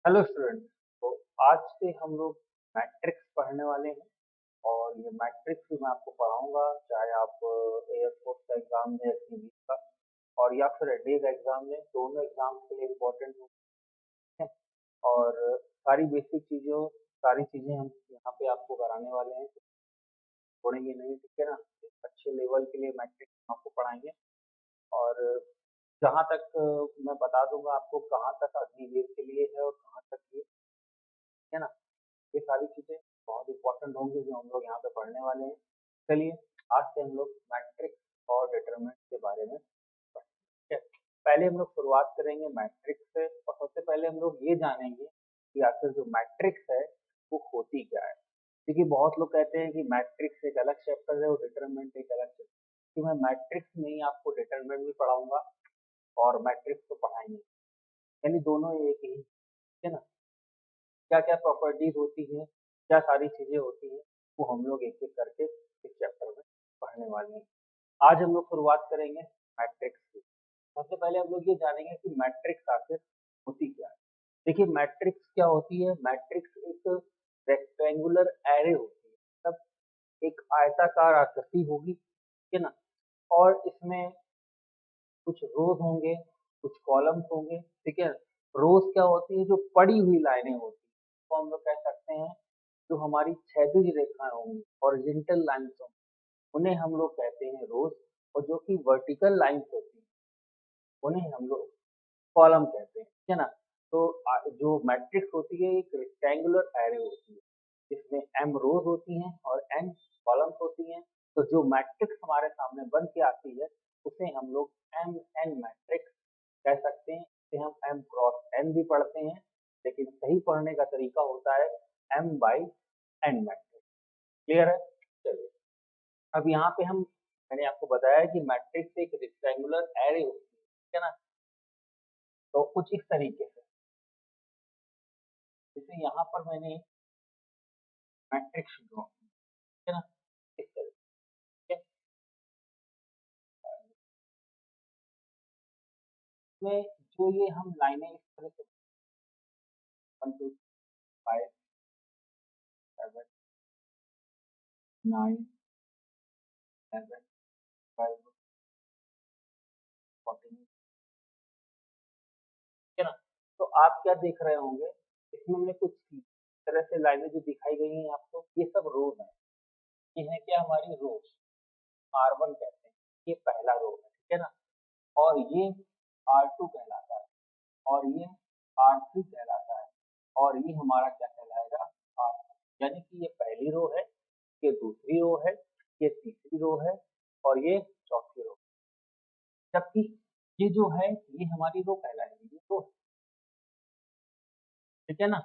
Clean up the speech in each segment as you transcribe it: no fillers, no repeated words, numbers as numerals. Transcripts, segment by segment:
Hello student. तो आज से हम लोग मैट्रिक्स पढ़ने वाले हैं और ये मैट्रिक्स भी मैं आपको पढ़ाऊंगा, चाहे आप एयरफोर्स का एग्जाम दें एससीबी का और या फिर एडीए का एग्जाम दें, दोनों एग्जाम के लिए इम्पोर्टेंट है। और सारी चीज़ें हम यहाँ पे आपको कराने वाले हैं, छोड़ेंगे नहीं, ठीक है ना। एक अच्छे लेवल के लिए मैट्रिक्स हम आपको पढ़ाएंगे और जहाँ तक मैं बता दूंगा आपको कहाँ तक अग्निवीर के लिए है और कहाँ तक ये, है ना। ये सारी चीज़ें बहुत इंपॉर्टेंट होंगी जो हम लोग यहाँ पे पढ़ने वाले हैं। चलिए, आज से हम लोग मैट्रिक्स और डिटरमिनेंट के बारे में पढ़ेंगे। ठीक है, पहले हम लोग शुरुआत करेंगे मैट्रिक्स से और सबसे पहले हम लोग ये जानेंगे कि आखिर जो मैट्रिक्स है वो होती क्या है। क्योंकि बहुत लोग कहते हैं कि मैट्रिक्स एक अलग चैप्टर है और डिटरमिनेंट एक अलग चैप्टर, कि मैं मैट्रिक्स में ही आपको डिटरमिनेंट भी पढ़ाऊंगा और मैट्रिक्स को पढ़ाएंगे, यानी दोनों एक ही, है ना। क्या क्या प्रॉपर्टीज होती हैं, क्या सारी चीजें होती हैं, वो हम लोग एक एक करके इस चैप्टर में पढ़ने वाले हैं। आज हम लोग शुरुआत करेंगे मैट्रिक्स की। सबसे पहले हम लोग ये जानेंगे कि मैट्रिक्स आखिर होती क्या है। देखिए, मैट्रिक्स क्या होती है। मैट्रिक्स एक रेक्टेंगुलर एरे होती है, मतलब एक आयताकार आकृति होगी, ठीक है ना। और इसमें कुछ रोज होंगे, कुछ कॉलम्स होंगे, ठीक है। रोज क्या होती है, जो पड़ी हुई लाइनें होती है, तो हम लोग कह सकते हैं जो हमारी क्षैतिज रेखाएं होंगी, हॉरिजॉन्टल लाइंस होंगी, उन्हें हम लोग कहते हैं रोज। और जो कि वर्टिकल लाइंस होती है उन्हें हम लोग कॉलम कहते हैं, ठीक है ना। तो जो मैट्रिक्स होती है एक रेक्टेंगुलर एरे होती है, जिसमें एम रोज होती हैं और एन कॉलम्स होती हैं। तो जो मैट्रिक्स हमारे सामने बन के आती है उसे हम लोग एम एन मैट्रिक्स कह सकते हैं। इसे हम एम क्रॉस एन भी पढ़ते हैं, लेकिन सही पढ़ने का तरीका होता है M by N matrix. Clear है। चलिए, अब यहाँ पे मैंने आपको बताया कि मैट्रिक्स एक रेक्टेंगुलर एरे होती है, ठीक है ना। तो कुछ इस तरीके से, जैसे यहाँ पर मैंने मैट्रिक्स ड्रॉ, ठीक है ना, इस तरह से, ठीक है। इसमें जो ये हम लाइनें इस तरह से 1 2 5 7 9 11 12 14, ठीक है ना। तो आप क्या देख रहे होंगे, इसमें हमने कुछ इस तरह से लाइनें जो दिखाई गई हैं आपको, ये सब रोज हैं। ये है क्या, हमारी रोज, R1 कहते हैं, ये पहला रो है, ठीक है ना। और ये R2 कहलाता है और ये R3 कहलाता है और ये हमारा क्या कहलाएगा, R4। यानी कि ये पहली रो है, ये दूसरी रो है, ये तीसरी रो है और ये चौथी रो। जबकि ये जो है ये हमारी रो कहलाएगी, ये रो, ठीक है ना।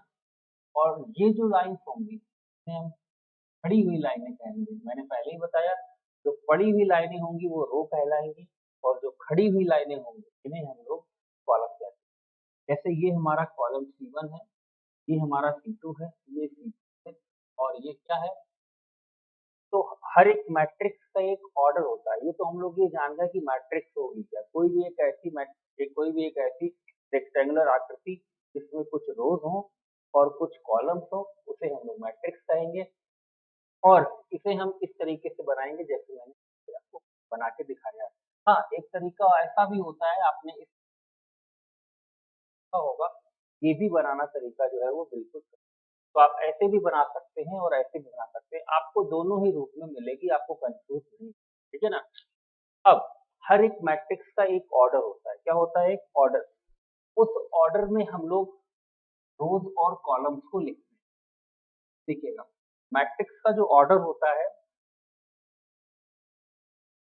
और ये जो लाइन्स होंगी इन्हें हम खड़ी हुई लाइनें कहेंगे। मैंने पहले ही बताया, जो पड़ी हुई लाइनें होंगी वो रो कहलाएंगी और जो खड़ी हुई लाइनें होंगी इन्हें हम लोग कॉलम कहते हैं। जैसे ये हमारा कॉलम C1 है, ये हमारा C2 है, ये C3 है और ये क्या है। तो हर एक मैट्रिक्स का एक ऑर्डर होता है। ये तो हम लोग ये जान गए कि मैट्रिक्स होगी क्या, कोई भी एक ऐसी रेक्टेंगुलर आकृति जिसमें कुछ रोज हो और कुछ कॉलम्स हो, उसे हम लोग मैट्रिक्स कहेंगे। और इसे हम इस तरीके से बनाएंगे जैसे मैंने आपको बना के दिखाया है। हाँ, एक तरीका ऐसा भी होता है, आपने इसका होगा, ये भी बनाना तरीका जो है वो बिल्कुल सही। तो आप ऐसे भी बना सकते हैं और ऐसे भी बना सकते हैं, आपको दोनों ही रूप में मिलेगी, आपको कंफ्यूज नहीं, ठीक है ना। अब हर एक मैट्रिक्स का एक ऑर्डर होता है। क्या होता है, एक ऑर्डर। उस ऑर्डर में हम लोग रोज और कॉलम्स को लिखते हैं। देखिएगा, मैट्रिक्स का जो ऑर्डर होता है,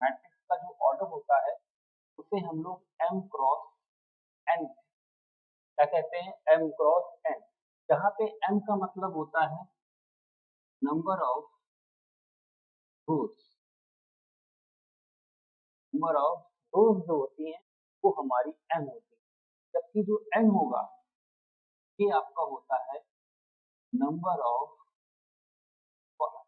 मैट्रिक्स का जो ऑर्डर होता है उसे हम लोग एम क्रॉस एन, क्या कहते हैं, एम क्रॉस एन। जहाँ पे एम का मतलब होता है number of rose, number of रोज जो होती हैं वो हमारी एम होती है। जबकि जो एन होगा ये आपका होता है नंबर ऑफ कॉलम,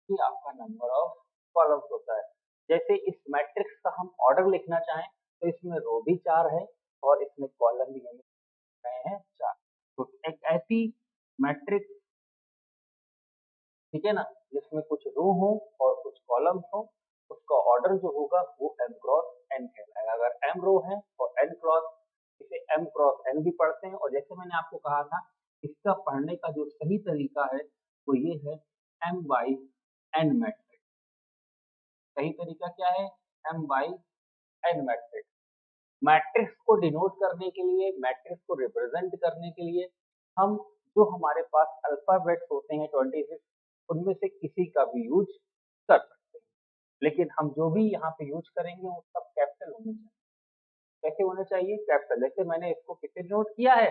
ये आपका नंबर ऑफ कॉलम्स होता है। जैसे इस मैट्रिक्स का हम ऑर्डर लिखना चाहें तो इसमें रो भी 4 है और इसमें कॉलम भी है। रहे हैं 4। तो एक ऐसी मैट्रिक्स, ठीक है ना, जिसमें कुछ रो हो और कुछ कॉलम्स हो, उसका ऑर्डर जो होगा वो m क्रॉस n कहलाएगा। अगर m रो है और n क्रॉस, इसे m क्रॉस n भी पढ़ते हैं। और जैसे मैंने आपको कहा था, इसका पढ़ने का जो सही तरीका है वो ये है m बाई n मैट्रिक्स। सही तरीका क्या है? m by n matrix. Matrix को डिनोट करने के लिए, मैट्रिक्स को रिप्रेजेंट करने के लिए हम जो हमारे पास अल्फाबेट्स होते हैं 26, उनमें से किसी का भी यूज कर सकते हैं। लेकिन हम जो भी यहाँ पे यूज करेंगे वो सब कैपिटल होने चाहिए। कैसे होने चाहिए? कैपिटल। जैसे मैंने इसको किससे डिनोट किया है?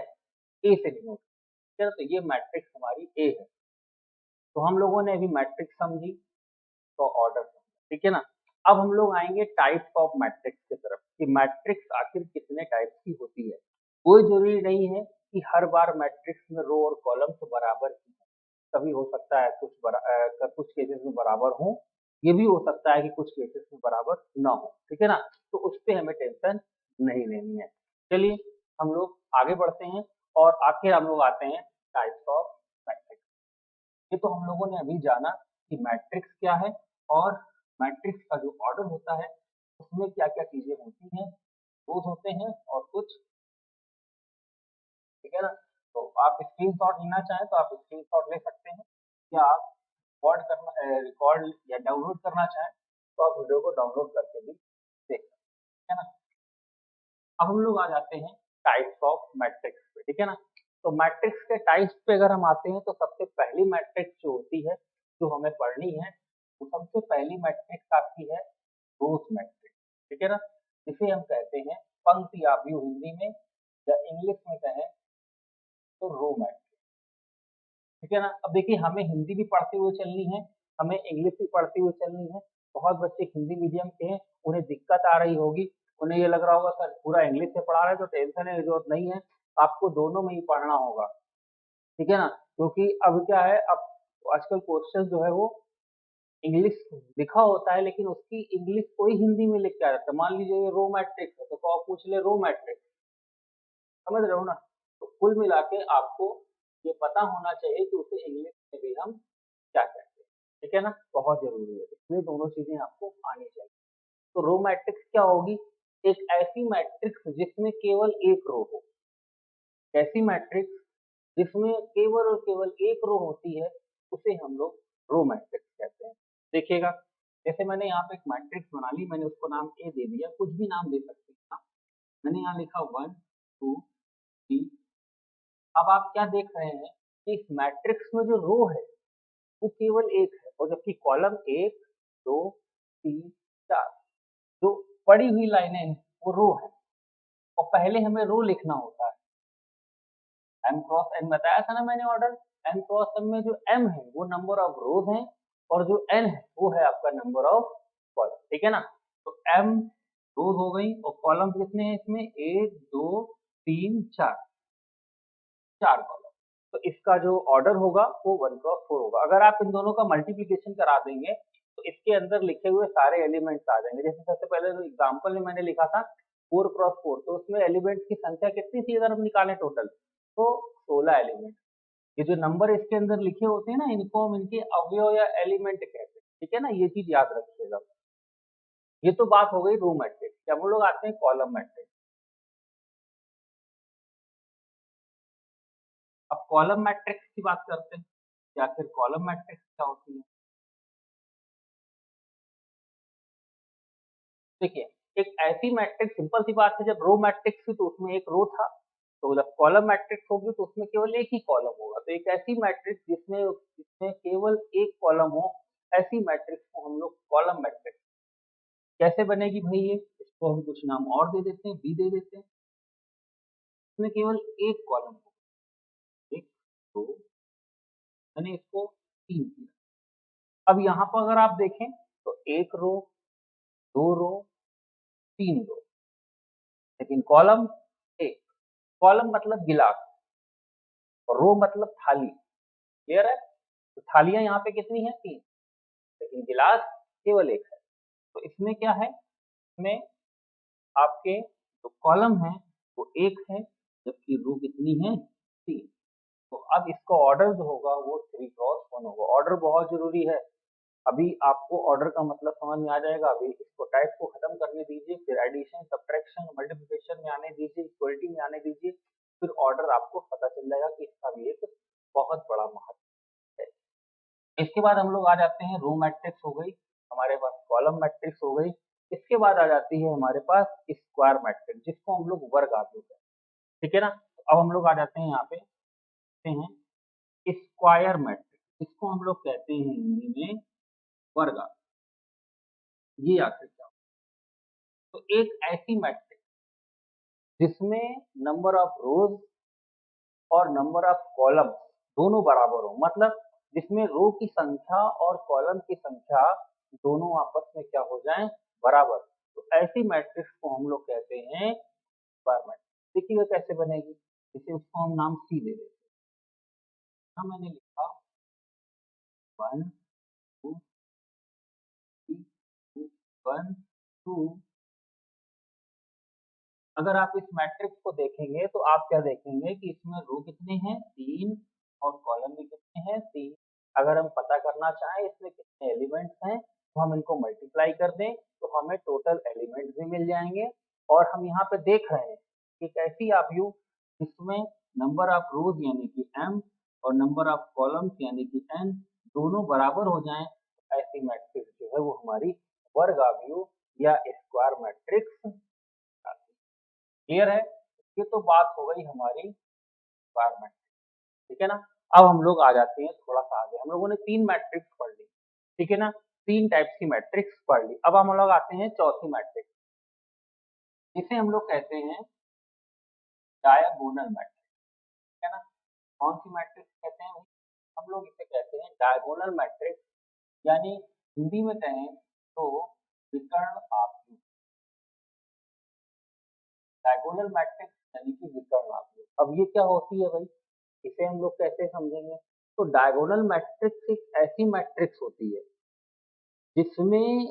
ए से डिनोट किया। तो ये मैट्रिक्स हमारी ए है। तो हम लोगों ने अभी मैट्रिक्स समझी, तो ऑर्डर समझा, ठीक है ना। अब हम लोग आएंगे टाइप्स ऑफ मैट्रिक्स की तरफ कि मैट्रिक्स आखिर कितने टाइप्स की होती है। कोई जरूरी नहीं है कि हर बार मैट्रिक्स में रो और कॉलम तो बराबर ही हो। कभी हो सकता है कुछ केसेस में बराबर हो, ये भी हो सकता है कि कुछ केसेस में बराबर ना हो, ठीक है ना। तो उस पर हमें टेंशन नहीं लेनी है। चलिए हम लोग आगे बढ़ते हैं और आखिर हम लोग आते हैं टाइप्स ऑफ मैट्रिक्स। ये तो हम लोगों ने अभी जाना कि मैट्रिक्स क्या है और मैट्रिक्स का जो ऑर्डर होता है उसमें क्या-क्या चीजें होती हैं, रोज होते हैं और कुछ, ठीक है ना। तो आप स्क्रीनशॉट लेना चाहें तो आप स्क्रीनशॉट ले सकते हैं, या आप रिकॉर्ड या डाउनलोड करना चाहें तो आप वीडियो को डाउनलोड करके भी देख सकते हैं, है ना। अब हम लोग आ जाते हैं टाइप्स ऑफ मैट्रिक्स पे, ठीक है ना। तो मैट्रिक्स के टाइप्स पे अगर हम आते हैं तो सबसे पहली मैट्रिक्स जो होती है, जो हमें पढ़नी है, वो सबसे पहली मैट्रिक्स आपकी है रोज मैट्रिक्स, ठीक है ना। जिसे हम कहते हैं पंक्ति, आप यूँ हिंदी में या इंग्लिश में कहें तो रो मैट्रिक्स, ठीक है ना। अब देखिए हमें हिंदी भी पढ़ते हुए चलनी है, हमें इंग्लिश भी पढ़ते हुए चलनी है। बहुत बच्चे हिंदी मीडियम के हैं, उन्हें दिक्कत आ रही होगी, उन्हें ये लग रहा होगा सर पूरा इंग्लिश से पढ़ा रहे हैं तो टेंशन है, जरूरत नहीं है, आपको दोनों में ही पढ़ना होगा, ठीक है ना। क्योंकि अब क्या है, अब आजकल क्वेश्चन जो है वो इंग्लिश लिखा होता है, लेकिन उसकी इंग्लिश कोई हिंदी में लिख के आ जाता है। मान लीजिए ये रो मैट्रिक्स है तो आप पूछ ले रो मैट्रिक्स, समझ रहे हो ना। तो कुल मिला के आपको ये पता होना चाहिए कि उसे इंग्लिश में भी हम क्या कहते हैं, ठीक है ना। बहुत जरूरी है, इसलिए दोनों चीजें आपको आनी चाहिए। तो रो मैट्रिक्स क्या होगी? एक ऐसी मैट्रिक्स जिसमें केवल एक रो हो। ऐसी मैट्रिक्स जिसमें केवल और केवल एक रो होती है, उसे हम लोग रो मैट्रिक्स कहते हैं। देखिएगा, जैसे मैंने यहाँ पे एक मैट्रिक्स बना ली, मैंने उसको नाम ए दे दिया, कुछ भी नाम दे सकते हैं आप। मैंने यहाँ लिखा 1 2 3। अब आप क्या देख रहे हैं कि इस मैट्रिक्स में जो रो है वो केवल एक है, और जबकि कॉलम 1 2 3 4 जो पड़ी हुई लाइनें हैं वो रो है। और पहले हमें रो लिखना होता है, m क्रॉस n बताया था ना मैंने ऑर्डर। m क्रॉस n में जो m है वो नंबर ऑफ रोज हैं, और जो n है वो है आपका नंबर ऑफ कॉलम, ठीक है ना। तो m रोज हो गई, और कॉलम कितने हैं इसमें? 1 2 3 4, 4 कॉलम। तो इसका जो ऑर्डर होगा वो 1 क्रॉस 4 होगा। अगर आप इन दोनों का मल्टीप्लिकेशन करा देंगे तो इसके अंदर लिखे हुए सारे एलिमेंट्स आ जाएंगे। जैसे सबसे पहले जो एग्जांपल में मैंने लिखा था 4 क्रॉस 4, तो उसमें एलिमेंट्स की संख्या कितनी थी अगर हम निकालें टोटल? तो 16 एलिमेंट। ये जो नंबर इसके अंदर लिखे होते हैं ना, इनको हम इनके अवयव या एलिमेंट कहते हैं, ठीक है ना। ये चीज याद रखिएगा। ये तो बात हो गई रो मैट्रिक्स। अब हम लोग आते हैं कॉलम मैट्रिक्स। अब कॉलम मैट्रिक्स की बात करते हैं कि आखिर कॉलम मैट्रिक्स क्या होती है। देखिए, एक ऐसी मैट्रिक्स, सिंपल सी बात है, जब रो मैट्रिक्स थी तो उसमें एक रो था, तो जब कॉलम मैट्रिक्स होगी तो उसमें केवल एक ही कॉलम होगा। तो एक ऐसी मैट्रिक्स जिसमें जिसमें केवल एक कॉलम हो, ऐसी मैट्रिक्स को हम लोग कॉलम मैट्रिक्स। कैसे बनेगी भाई ये? इसको हम कुछ नाम और दे देते हैं, बी दे देते हैं। इसमें केवल एक कॉलम होगा, एक दो, मैंने इसको 3 किया। अब यहाँ पर अगर आप देखें तो एक रो, दो रो, 3 रो, लेकिन कॉलम एक। कॉलम मतलब गिलास और रो मतलब थाली, क्लियर है। तो थालियां यहाँ पे कितनी है? 3, लेकिन गिलास केवल एक है। तो इसमें क्या है, इसमें आपके जो कॉलम है वो एक है, जबकि रो कितनी है 3। तो अब इसका ऑर्डर जो होगा वो 3 क्रॉस 1 होगा। ऑर्डर बहुत जरूरी है। अभी आपको ऑर्डर का मतलब समझ में आ जाएगा। अभी इसको टाइप को खत्म करने दीजिए, फिर एडिशन, सब्ट्रैक्शन, मल्टीप्लिकेशन में आने दीजिए, इक्वलिटी में आने दीजिए, फिर ऑर्डर आपको पता चल जाएगा कि इसका भी एक बहुत बड़ा महत्व है। इसके बाद हम लोग आ जाते हैं रो मैट्रिक्स हो गई, हमारे पास कॉलम मैट्रिक्स हो गई। इसके बाद आ जाती है हमारे पास स्क्वायर मैट्रिक्स, जिसको हम लोग वर्ग आव्यूह कहते हैं। ठीक है ना। तो अब हम लोग आ जाते हैं यहाँ पे, देखते हैं स्क्वायर मैट्रिक्स, इसको हम लोग कहते हैं हिंदी में वर्ग आव्यूह। ये आखिर क्या होता है? तो एक ऐसी मैट्रिक्स जिसमें नंबर ऑफ रोज और नंबर ऑफ कॉलम दोनों बराबर हो, मतलब जिसमें रो की संख्या और कॉलम की संख्या दोनों आपस में क्या हो जाएं, बराबर। तो ऐसी मैट्रिक्स को हम लोग कहते हैं स्क्वायर मैट्रिक्स। देखिएगा कैसे बनेगी। जैसे उसको हम नाम सी दे देते हैं। यहाँ मैंने लिखा 1 2 3 2 1 2। अगर आप इस मैट्रिक्स को देखेंगे तो आप क्या देखेंगे कि इसमें रो कितने हैं 3 और कॉलम भी कितने हैं 3। अगर हम पता करना चाहें इसमें कितने एलिमेंट्स हैं तो हम इनको मल्टीप्लाई कर दें तो हमें टोटल एलिमेंट्स भी मिल जाएंगे। और हम यहाँ पे देख रहे हैं कि एक ऐसी आव्यूह जिसमें नंबर ऑफ रोज यानी कि m और नंबर ऑफ कॉलम्स यानी कि n दोनों बराबर हो जाएं, ऐसी मैट्रिक्स जो है वो हमारी वर्ग आव्यूह या स्क्वायर मैट्रिक्स। क्लियर है। ये तो बात हो गई हमारी स्क्वायर मैट्रिक्स। ठीक है ना। अब हम लोग आ जाते हैं थोड़ा सा आगे। हम लोगों ने 3 मैट्रिक्स पढ़ ली, ठीक है ना, 3 टाइप्स की मैट्रिक्स पढ़ ली। अब हम लोग आते हैं चौथी मैट्रिक्स, इसे हम लोग कहते हैं डायगोनल मैट्रिक्स। ठीक है ना। कौन सी मैट्रिक्स कहते हैं भाई? हम लोग इसे कहते हैं डायगोनल मैट्रिक्स, यानी हिंदी में कहें तो विकर्ण आव्यूह। डायगोनल मैट्रिक्स यानी कि विकर्ण आव्यूह। अब ये क्या होती है भाई, इसे हम लोग कैसे समझेंगे? तो डायगोनल मैट्रिक्स एक ऐसी मैट्रिक्स होती है जिसमें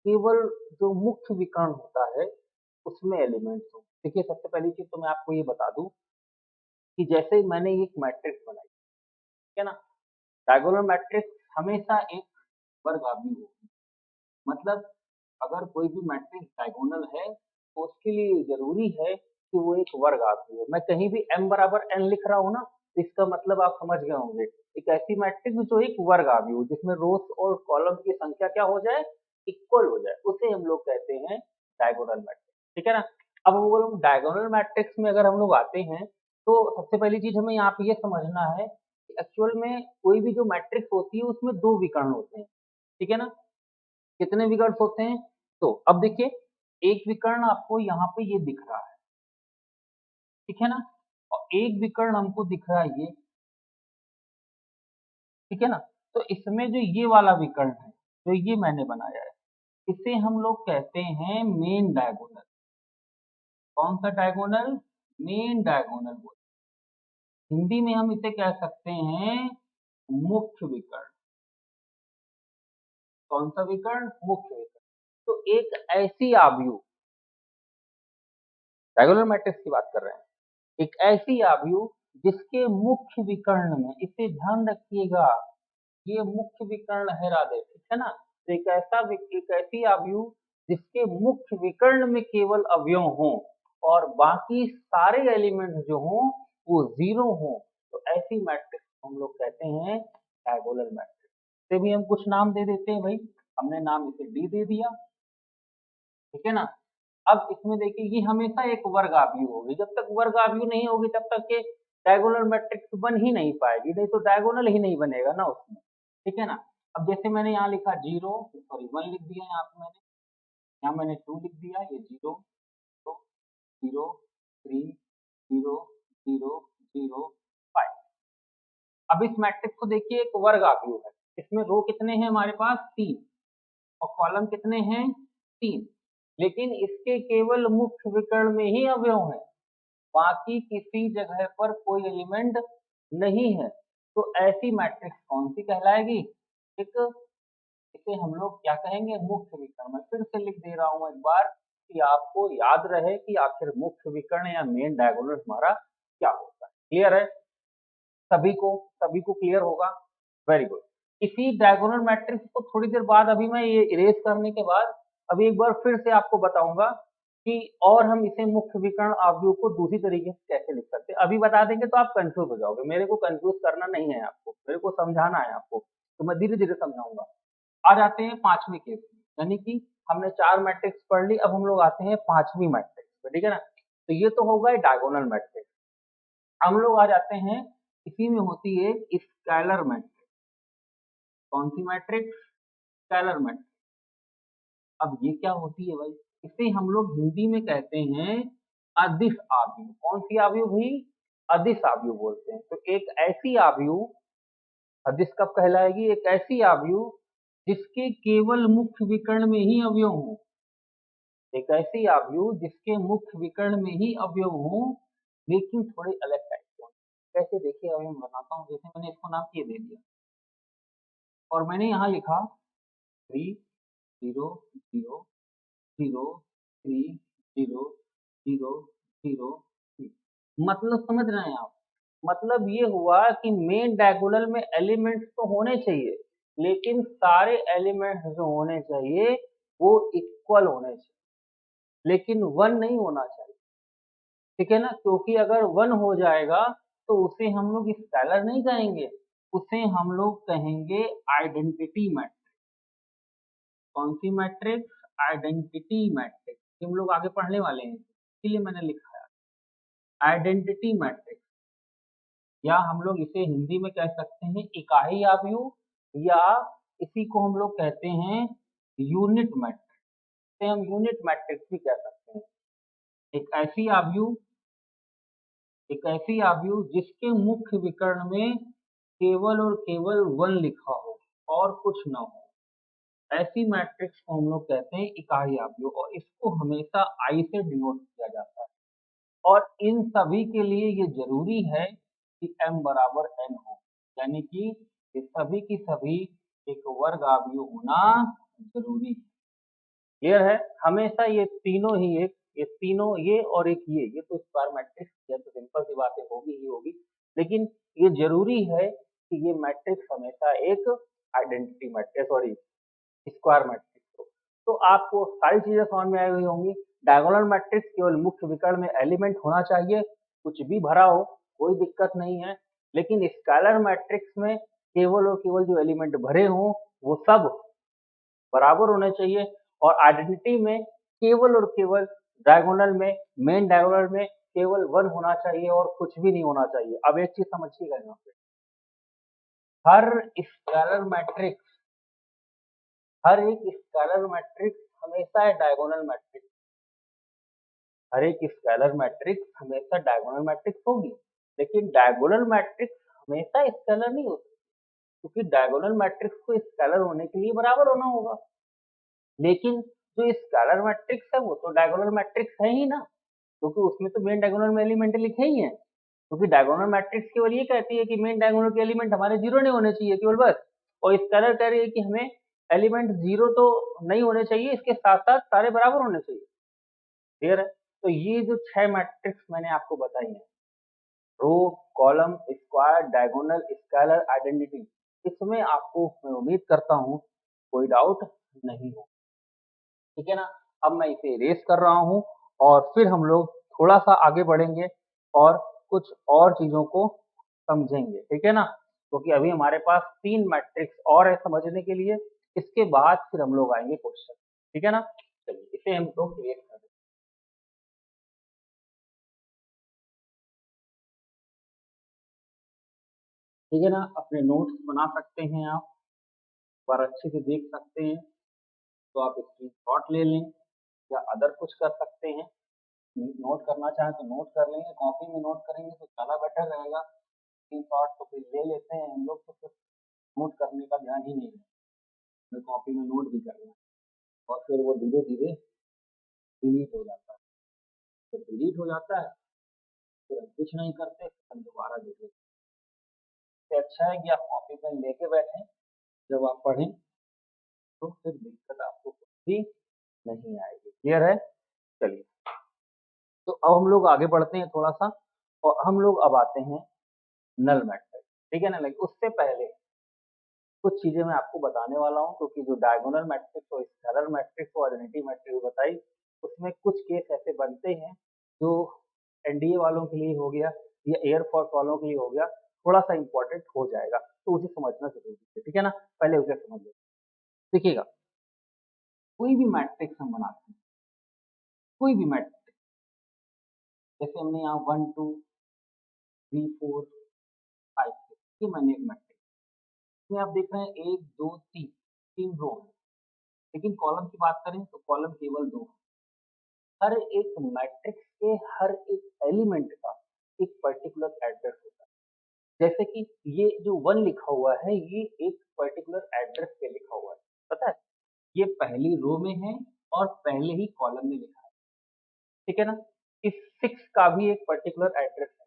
केवल जो मुख्य विकर्ण होता है उसमें एलिमेंट्स हो। देखिए सबसे पहली चीज तो मैं आपको ये बता दूं कि जैसे मैंने एक मैट्रिक्स बनाई, ठीक है ना, डायगोनल मैट्रिक्स हमेशा एक वर्ग आव्यूह होगी। मतलब अगर कोई भी मैट्रिक्स डायगोनल है तो उसके लिए जरूरी है कि वो एक वर्ग आव्यूह हो। मैं कहीं भी m बराबर n लिख रहा हूँ ना, तो इसका मतलब आप समझ गए होंगे। एक ऐसी मैट्रिक्स जो एक वर्ग आव्यूह जिसमें रोज और कॉलम की संख्या क्या हो जाए, इक्वल हो जाए, उसे हम लोग कहते हैं डायगोनल मैट्रिक्स। ठीक है ना। अब हम डायगोनल मैट्रिक्स में अगर हम लोग आते हैं तो सबसे पहली चीज हमें यहाँ पे ये समझना है कि एक्चुअल में कोई भी जो मैट्रिक्स होती है उसमें 2 विकर्ण होते हैं। ठीक है ना। कितने विकर्ण होते हैं? तो अब देखिए, एक विकर्ण आपको यहाँ पे ये दिख रहा है, ठीक है ना, और एक विकर्ण हमको दिख रहा है ये, ठीक है ना। तो इसमें जो ये वाला विकर्ण है, जो ये मैंने बनाया है, इसे हम लोग कहते हैं मेन डायगोनल। कौन सा डायगोनल? मेन डायगोनल बोलते हैं। हिंदी में हम इसे कह सकते हैं मुख्य विकर्ण। कौन सा विकर्ण? मुख्य विकर्ण। तो एक ऐसी आव्यूह, डायगोनल मैट्रिक्स की बात कर रहे हैं, एक ऐसी आव्यूह जिसके मुख्य विकर्ण में, इसे ध्यान रखिएगा, ये मुख्य विकर्ण है राधे, ठीक है ना। तो एक ऐसी आव्यूह जिसके मुख्य विकर्ण में केवल अवयव हो और बाकी सारे एलिमेंट जो हो वो जीरो हो, तो ऐसी मैट्रिक्स हम लोग कहते हैं डायगोनल मैट्रिक्स। से भी हम कुछ नाम दे देते हैं भाई। हमने नाम इसे डी दे दिया, ठीक है ना। अब इसमें देखिए ये हमेशा एक वर्ग आव्यूह होगी। जब तक वर्ग आव्यूह नहीं होगी तब तक के डायगोनल मैट्रिक्स बन ही नहीं पाएगी, नहीं तो डायगोनल ही नहीं बनेगा ना उसमें। ठीक है ना। अब जैसे मैंने यहाँ लिखा 0, सॉरी 1 लिख दिया यहाँ पे मैंने, यहाँ मैंने 2 लिख दिया, ये 0 तो 0 3 0 0 0 5। अब इस मैट्रिक्स को देखिए, एक वर्ग आव्यूह है। इसमें रो कितने हैं हमारे पास? 3 और कॉलम कितने हैं? 3। लेकिन इसके केवल मुख्य विकर्ण में ही अवयव हैं, बाकी किसी जगह पर कोई एलिमेंट नहीं है। तो ऐसी मैट्रिक्स कौन सी कहलाएगी? एक, इसे हम लोग क्या कहेंगे? मुख्य विकर्ण। मैं फिर से लिख दे रहा हूं एक बार, कि आपको याद रहे कि आखिर मुख्य विकर्ण या मेन डायगोनल हमारा क्या होता है। क्लियर है? सभी को क्लियर होगा? Very good. इसी डायगोनल मैट्रिक्स को थोड़ी देर बाद अभी मैं ये इरेज करने के बाद अभी एक बार फिर से आपको बताऊंगा कि और हम इसे मुख्य विकर्ण आव्यूह को दूसरी तरीके से कैसे लिख सकते हैं। अभी बता देंगे तो आप कंफ्यूज हो जाओगे, मेरे को कंफ्यूज करना नहीं है आपको, मेरे को समझाना है आपको, तो मैं धीरे धीरे समझाऊंगा। आ जाते हैं पांचवें केस में, यानी कि हमने 4 मैट्रिक्स पढ़ ली, अब हम लोग आते हैं पांचवी मैट्रिक्स पे, ठीक है ना। तो ये तो हो गए डायगोनल मैट्रिक्स। हम लोग आ जाते हैं, इसी में होती है स्केलर मैट्रिक्स। कौन सी मैट्रिक्स? Scalar matrix. अब ये क्या होती है भाई? इसे हम लोग हिंदी में कहते हैं अदिश आव्यूह। कौन सी आव्यूह भी? अदिश आव्यूह बोलते हैं। तो एक ऐसी आव्यूह, अदिश कब कहलाएगी? एक ऐसी आव्यूह जिसके केवल मुख्य विकर्ण में ही अवयव हो। एक ऐसी आव्यूह जिसके मुख्य विकर्ण में ही अवयव हो, लेकिन थोड़े अलग टाइप के हों। कैसे? देखिए अभी मैं बताता हूँ। जैसे मैंने इसको नाम ये दे दिया और मैंने यहाँ लिखा 3 0 0 0 3 0 0 0 3। मतलब समझ रहे हैं आप? मतलब ये हुआ कि मेन डायगोनल में एलिमेंट्स तो होने चाहिए, लेकिन सारे एलिमेंट्स जो होने चाहिए वो इक्वल होने चाहिए, लेकिन 1 नहीं होना चाहिए। ठीक है ना? क्योंकि अगर 1 हो जाएगा तो उसे हम लोग स्केलर नहीं कहेंगे, उसे हम लोग कहेंगे आइडेंटिटी मैट्रिक्स। कौन सी मैट्रिक्स? Identity matrix. हम लोग आगे पढ़ने वाले हैं, इसीलिए मैंने लिखा है आइडेंटिटी मैट्रिक्स, या हम लोग इसे हिंदी में कह सकते हैं इकाई आव्यूह, या इसी को हम लोग कहते हैं यूनिट मैट्रिक्स। इसे हम यूनिट मैट्रिक्स भी कह सकते हैं। एक ऐसी आव्यूह जिसके मुख्य विकर्ण में केवल और केवल 1 लिखा हो और कुछ न हो, ऐसी मैट्रिक्स को हम लोग कहते हैं इकाई आव्यूह, और इसको हमेशा आई से डिनोट किया जाता है। और इन सभी के लिए ये जरूरी है कि m बराबर n हो, यानी कि ये सभी की सभी एक वर्ग आव्यूह होना जरूरी है। क्लियर है? हमेशा ये तीनों ही एक, ये तीनों, ये और एक ये तो स्क्वायर मैट्रिक्स, ये तो सिंपल सी बात है, होगी ही होगी, लेकिन ये जरूरी है कि ये मैट्रिक्स हमेशा एक identity matrix, sorry square matrix हो। तो आपको सारी चीजें समझ में आई हुई होंगी। डायगोनल मैट्रिक्स केवल मुख्य विकर्ण में एलिमेंट होना चाहिए, कुछ भी भरा हो कोई दिक्कत नहीं है, लेकिन स्केलर मैट्रिक्स में केवल और केवल जो एलिमेंट भरे हों वो सब बराबर होने चाहिए, और आइडेंटिटी में केवल और केवल डायगोनल में, मेन डायगोनल में केवल 1 होना चाहिए और कुछ भी नहीं होना चाहिए। अब एक चीज समझिएगा यहाँ पे, हर स्केलर मैट्रिक्स हर एक स्केलर मैट्रिक्स हमेशा डायगोनल मैट्रिक्स, हर एक स्केलर मैट्रिक्स हमेशा डायगोनल मैट्रिक्स होगी, लेकिन डायगोनल मैट्रिक्स हमेशा स्केलर नहीं होती, क्योंकि डायगोनल मैट्रिक्स को स्केलर होने के लिए बराबर होना होगा। लेकिन जो स्केलर मैट्रिक्स है वो तो डायगोनल मैट्रिक्स है ही ना, क्योंकि उसमें तो मेन डायगोनल में एलिमेंट लिखे ही हैं। क्योंकि डायगोनल मैट्रिक्स केवल ये कहती है कि मेन डायगोनल के एलिमेंट हमारे 0 नहीं होने चाहिए केवल, बस। और स्केलर कह रही है कि हमें एलिमेंट 0 तो नहीं होने चाहिए, इसके साथ-साथ सारे बराबर होने चाहिए। क्लियर है? तो ये जो 6 मैट्रिक्स मैंने आपको बताई हैं, row, column, square, diagonal, scalar, identity, इसमें आपको मैं उम्मीद करता हूँ कोई डाउट नहीं हो। ठीक है ना? अब मैं इसे इरेज़ कर रहा हूँ और फिर हम लोग थोड़ा-सा आगे बढ़ेंगे और कुछ और चीज़ों को समझेंगे। ठीक है ना? क्योंकि अभी हमारे पास 3 मैट्रिक्स और है समझने के लिए, इसके बाद फिर हम लोग आएँगे क्वेश्चन। ठीक है ना? चलिए इसे हम लोग इरेज़ कर दें। ठीक है ना? अपने नोट्स बना सकते हैं आप और अच्छे से देख सकते हैं, तो आप स्क्रीनशॉट ले लें या अदर कुछ कर सकते हैं। नोट करना चाहें तो नोट कर लेंगे, कॉपी में नोट करेंगे तो ज़्यादा बेटर रहेगा। स्क्रीनशॉट तो फिर ले लेते हैं हम लोग, तो फिर नोट करने का ध्यान ही नहीं है, हमें कॉपी में नोट भी करना है और फिर वो धीरे-धीरे डिलीट हो जाता है। जब डिलीट हो जाता है फिर हम कुछ नहीं करते, हम दोबारा देख लेते हैं। इससे अच्छा है कि आप कॉपी पेन लेके बैठें, जब आप पढ़ें तो फिर दिक्कत आपको कुछ भी नहीं आएगी। क्लियर है? चलिए, तो अब हम लोग आगे बढ़ते हैं थोड़ा सा और हम लोग अब आते हैं नल मैट्रिक्स। ठीक है ना, लाइक उससे पहले कुछ चीजें मैं आपको बताने वाला हूँ, क्योंकि जो डायगोनल मैट्रिक्स और स्केलर मैट्रिक्स और आइडेंटिटी मैट्रिक्स बताई, उसमें कुछ केस ऐसे बनते हैं जो एनडीए वालों के लिए हो गया या एयरफोर्स वालों के लिए हो गया, थोड़ा सा इंपॉर्टेंट हो जाएगा, तो उसे समझना जरूरी है। ठीक है ना, पहले उसे समझ लो। देखिएगा, कोई भी मैट्रिक्स हम बनाते हैं, कोई भी मैट्रिक्स, जैसे हमने यहाँ 1 2 3 4 5 ये मैंने एक मैट्रिक्स, इसमें आप देख रहे हैं 1 2 3 तीन रो है, लेकिन कॉलम की बात करें तो कॉलम केवल दो है। हर एक मैट्रिक्स के हर एक एलिमेंट का एक पर्टिकुलर एड्रेस होता है। जैसे कि ये जो 1 लिखा हुआ है, ये एक पर्टिकुलर एड्रेस पे लिखा हुआ है, पता है? ये पहली रो में है और पहले ही कॉलम में लिखा है। ठीक है ना? इस 6 का भी एक पर्टिकुलर एड्रेस है।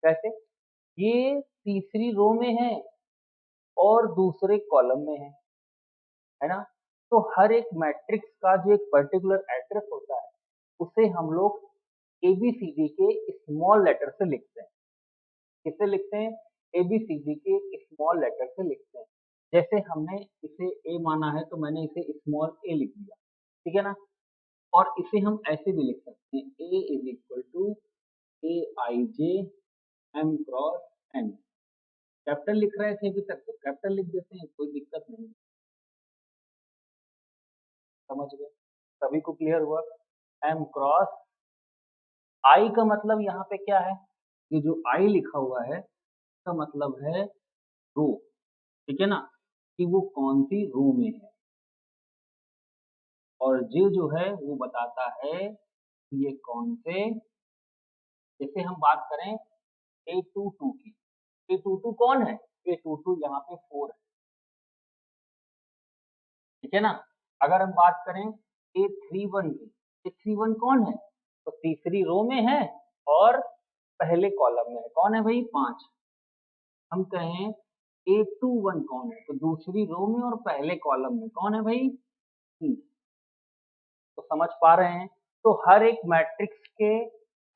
कैसे? ये तीसरी रो में है और दूसरे कॉलम में है ना? तो हर एक मैट्रिक्स का जो एक पर्टिकुलर एड्रेस होता है, उसे हम लोग एबीसीडी के स्मॉल लेटर से लिखते हैं। किससे लिखते हैं? एबीसीडी के स्मॉल लेटर से लिखते हैं। जैसे हमने इसे ए माना है, तो मैंने इसे स्मॉल ए लिख दिया। ठीक है ना? और इसे हम ऐसे भी लिख सकते हैं, A is equal to A I J M cross N. Capital लिख रहे थे अभी तक, तो कैपिटल लिख देते हैं, कोई दिक्कत नहीं। समझ गए? सभी को क्लियर हुआ? एम क्रॉस आई का मतलब यहाँ पे क्या है? ये जो आई लिखा हुआ है, इसका मतलब है रो। ठीक है ना, कि वो कौन सी रो में है। और जे जो है वो बताता है कि ये कौन से, जैसे हम बात करें A22 की, A22 कौन है? A22 यहाँ पे 4 है। ठीक है ना? अगर हम बात करें A31 की, A31 कौन है? तो तीसरी रो में है और पहले कॉलम में है। कौन है भाई? 5। हम कहें A21 कौन है? तो दूसरी रो में और पहले कॉलम में कौन है भाई? 3। तो समझ पा रहे हैं? तो हर एक मैट्रिक्स के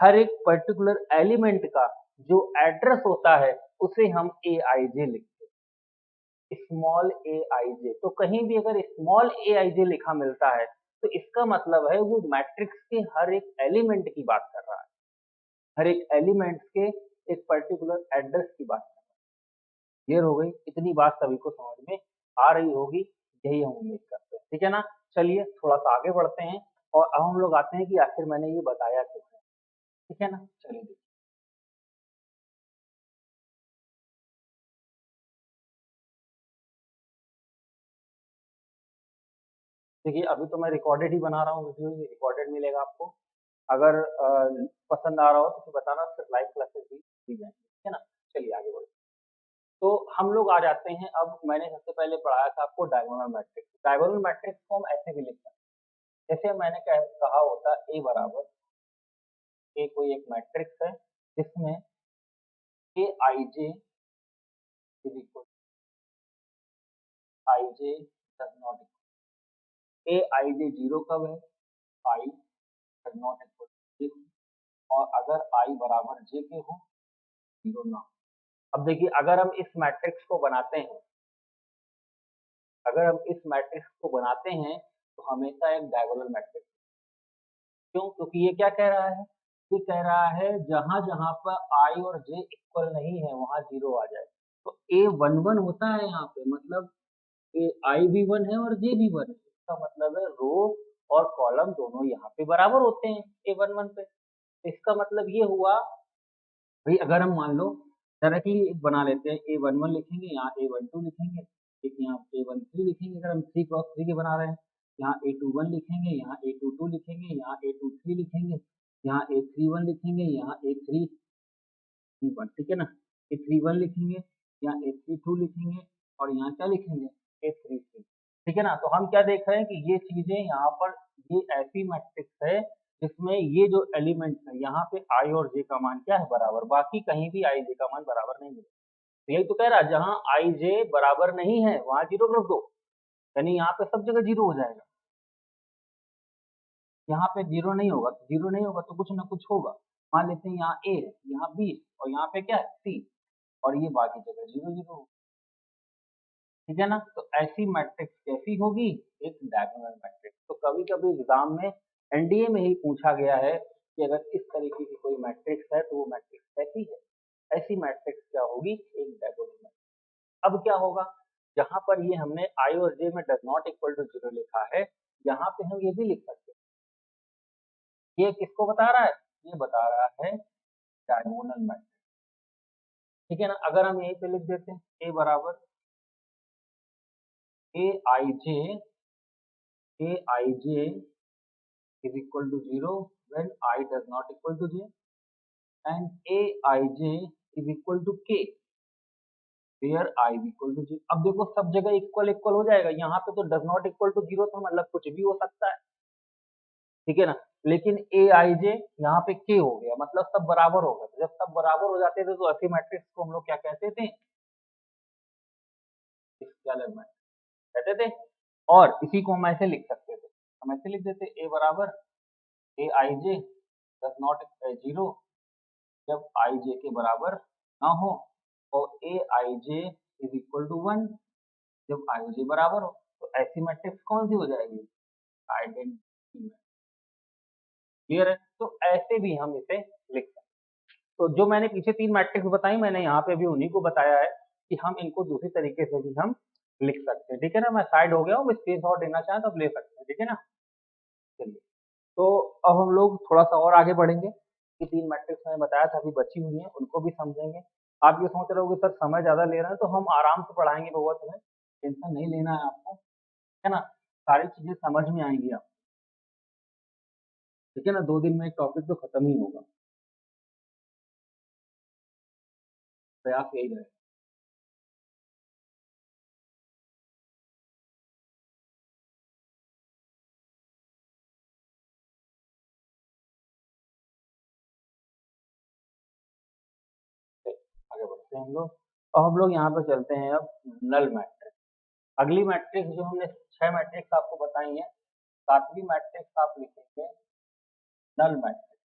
हर एक पर्टिकुलर एलिमेंट का जो एड्रेस होता है, उसे हम ए आई जे लिखते हैं, स्मॉल ए आई जे। तो कहीं भी अगर स्मॉल ए आई जे लिखा मिलता है, तो इसका मतलब है वो मैट्रिक्स के हर एक एलिमेंट की बात कर रहा है, हर एक एलिमेंट के एक पर्टिकुलर एड्रेस की बात कर रहा है। क्लियर हो गई? इतनी बात सभी को समझ में आ रही होगी, यही हम उम्मीद करते हैं। ठीक है ना? चलिए थोड़ा सा आगे बढ़ते हैं और अब हम लोग आते हैं कि आखिर मैंने ये बताया क्यों है। ठीक है ना? चलिए देखिए। देखिए, अभी तो मैं रिकॉर्डेड ही बना रहा हूँ वीडियो, ये रिकॉर्डेड मिलेगा आपको। अगर पसंद आ रहा हो तो फिर बताना, फिर लाइव क्लासेस भी दी जाएंगी। ठीक है ना? चलिए आगे बढ़ते हैं। तो हम लोग आ जाते हैं, अब मैंने सबसे पहले पढ़ाया था आपको डायगोनल मैट्रिक्स। डायगोनल मैट्रिक्स को हम ऐसे भी लिख सकते हैं, जैसे मैंने कहा होता ए बराबर, ए कोई एक मैट्रिक्स है जिसमें A I J is equal I J does not equal, A I J zero कब है? आई डज नॉट इक्वल, और अगर आई बराबर जे के हो, जीरो ना हो। अब देखिए, अगर हम इस मैट्रिक्स को बनाते हैं, अगर हम इस मैट्रिक्स को बनाते हैं, तो हमेशा एक डायगोनल मैट्रिक्स। क्यों? क्योंकि ये क्या कह रहा है? ये कह रहा है जहां जहां पर आई और जे इक्वल नहीं है, वहां जीरो आ जाए। तो ए वन वन होता है यहाँ पे, मतलब ए आई भी वन है और जे भी वन है, इसका मतलब है रो और कॉलम दोनों यहाँ पे बराबर होते हैं ए वन वन पे। तो इसका मतलब ये हुआ भाई, अगर हम मान लो डायरेक्टली एक बना लेते हैं, ए वन वन लिखेंगे, यहाँ ए वन टू लिखेंगे, एक यहाँ ए वन थ्री लिखेंगे, अगर हम थ्री क्रॉस थ्री के बना रहे हैं, यहाँ ए टू वन लिखेंगे, यहाँ ए टू टू लिखेंगे, यहाँ ए टू थ्री लिखेंगे, यहाँ ए थ्री वन लिखेंगे, यहाँ ए थ्री थ्री वन। ठीक है ना? ए थ्री वन लिखेंगे, यहाँ ए थ्री टू लिखेंगे, और यहाँ क्या लिखेंगे? ए थ्री थ्री। ठीक है ना? तो हम क्या देख रहे हैं कि ये चीजें यहाँ पर, ये ऐसी मैट्रिक्स है जिसमें ये जो एलिमेंट्स है, यहाँ पे आई और जे का मान क्या है? बराबर। बाकी कहीं भी आई जे का मान बराबर नहीं मिलेगा। तो यही तो कह रहा है, जहाँ आई जे बराबर नहीं है वहां जीरो रख दो, यानी यहाँ पे सब जगह जीरो हो जाएगा। यहाँ पे जीरो नहीं होगा, तो जीरो नहीं होगा तो कुछ ना कुछ होगा। मान लेते हैं यहाँ ए है, यहाँ बी और यहाँ पे क्या है सी, और ये बाकी जगह जीरो जीरो। ठीक है ना, तो ऐसी मैट्रिक्स कैसी होगी, एक डायगोनल मैट्रिक्स। तो कभी कभी एग्जाम में एनडीए में ही पूछा गया है कि अगर इस तरीके की कोई मैट्रिक्स है तो वो मैट्रिक्स कैसी है, ऐसी मैट्रिक्स क्या होगी, एक डायगोनल मैट्रिक्स। अब क्या होगा, जहां पर ये हमने आई और जे में does not equal to zero लिखा है, यहाँ पे हम ये भी लिख सकते हैं। ये किसको बता रहा है, ये बता रहा है डायगोनल मैट्रिक्स। ठीक है ना, अगर हम यहीं पे लिख देते हैं ए बराबर ए I J, A I J is equal to 0 when I does not equal to j, and aij is equal to k where I is equal to j। अब देखो सब जगह इक्वल इक्वल हो जाएगा, यहाँ पे तो does not equal to zero था, मतलब कुछ भी हो सकता है। ठीक है ना, लेकिन ए आई जे यहाँ पे के हो गया, मतलब सब बराबर हो गया। तो जब सब बराबर हो जाते थे तो ऐसी मैट्रिक्स को हम लोग क्या कहते थे, स्केलर मैट्रिक्स कहते थे। और इसी को हम ऐसे लिख सकते थे, हम ऐसे लिख देते ए बराबर ए I J does not zero जब आई जे के बराबर ना हो, और ए I J is equal to one जब आई जे बराबर हो। तो ऐसी मैट्रिक्स कौन सी हो जाएगी, आइडेंटिटी। क्लियर है, तो ऐसे भी हम इसे लिख सकते हैं। तो जो मैंने पीछे तीन मैट्रिक्स बताई, मैंने यहाँ पे अभी उन्हीं को बताया है कि हम इनको दूसरी तरीके से भी हम लिख सकते हैं। ठीक है ना, मैं साइड हो गया हूँ, स्पेस और देना चाहें तो आप ले सकते हैं। ठीक है ना, चलिए, तो अब हम लोग थोड़ा सा और आगे बढ़ेंगे कि तीन मैट्रिक्स मैंने बताया था अभी बची हुई हैं, उनको भी समझेंगे। आप ये सोच रहे हो कि सर समय ज़्यादा ले रहे हैं, तो हम आराम से पढ़ाएंगे बउआ, तुम्हें टेंशन नहीं लेना है आपको, है ना, सारी चीज़ें समझ में आएंगी आपको। ठीक है ना, 2 दिन में एक टॉपिक तो खत्म ही होगा, प्रयास यही रहेगा। आगे बढ़ते हैं हम लोग, और हम लोग यहाँ पे चलते हैं अब नल मैट्रिक्स। अगली मैट्रिक्स जो हमने 6 मैट्रिक्स आपको बताई है, 7वीं मैट्रिक्स आप लिखेंगे नल मैट्रिक्स।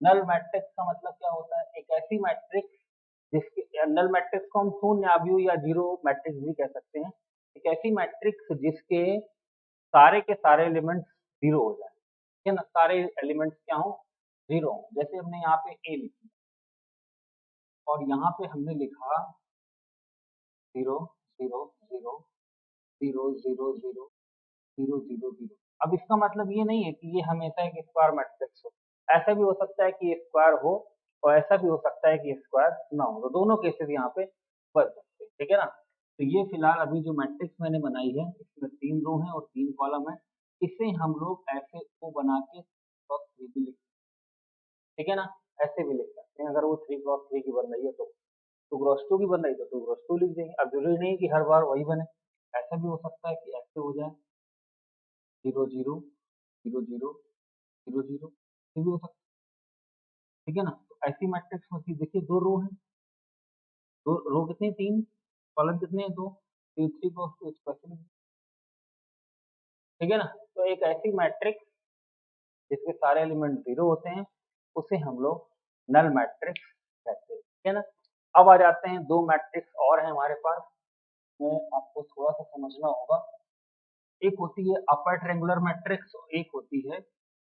नल मैट्रिक्स का मतलब क्या होता है, एक ऐसी मैट्रिक्स जिसके, नल मैट्रिक्स को हम शून्य अवयव या जीरो मैट्रिक्स भी कह सकते हैं। एक ऐसी मैट्रिक्स जिसके सारे के सारे एलिमेंट्स जीरो हो जाए। ठीक है ना, सारे एलिमेंट्स क्या हो, जीरो हो। जैसे हमने यहाँ पे ए लिखी और यहाँ पे हमने लिखा zero zero zero zero zero zero zero zero zero. अब इसका मतलब ये नहीं है कि ये हमेशा एक स्क्वायर मैट्रिक्स हो, ऐसा भी हो सकता है कि स्क्वायर हो और ऐसा भी हो सकता है कि स्क्वायर ना हो, तो दोनों केसेस यहाँ पे बन सकते हैं। ठीक है ना, तो ये फिलहाल अभी जो मैट्रिक्स मैंने बनाई है इसमें 3 रो हैं और 3 कॉलम है, इसे हम लोग ऐसे को बना के क्रॉस थ्री भी लिख, ठीक है ना, ऐसे भी लिख सकते हैं। अगर वो 3 क्रॉस 3 की बन रही है तो 2 क्रॉस 2 की बन रही है तो 2 क्रॉस 2 लिख देंगे। अब जरूरी नहीं कि हर बार वही बने, ऐसा भी हो सकता है कि ऐसे हो जाए zero zero zero zero zero zero, ये भी हो सकता है। ठीक है ना, तो ऐसी मैट्रिक्स होती है। देखिए 2 रो हैं, दो रो कितने, 3, कॉलम कितने हैं, 2, तो 3 क्रॉस 2 स्पेशल। ठीक है ना, तो एक ऐसी मैट्रिक्स जिसके सारे एलिमेंट जीरो होते हैं उसे हम लोग नल मैट्रिक्स कहते हैं। ठीक है ना, अब आ जाते हैं 2 मैट्रिक्स और हैं हमारे पास, में आपको थोड़ा सा समझना होगा। एक होती है अपर ट्रायंगुलर मैट्रिक्स और एक होती है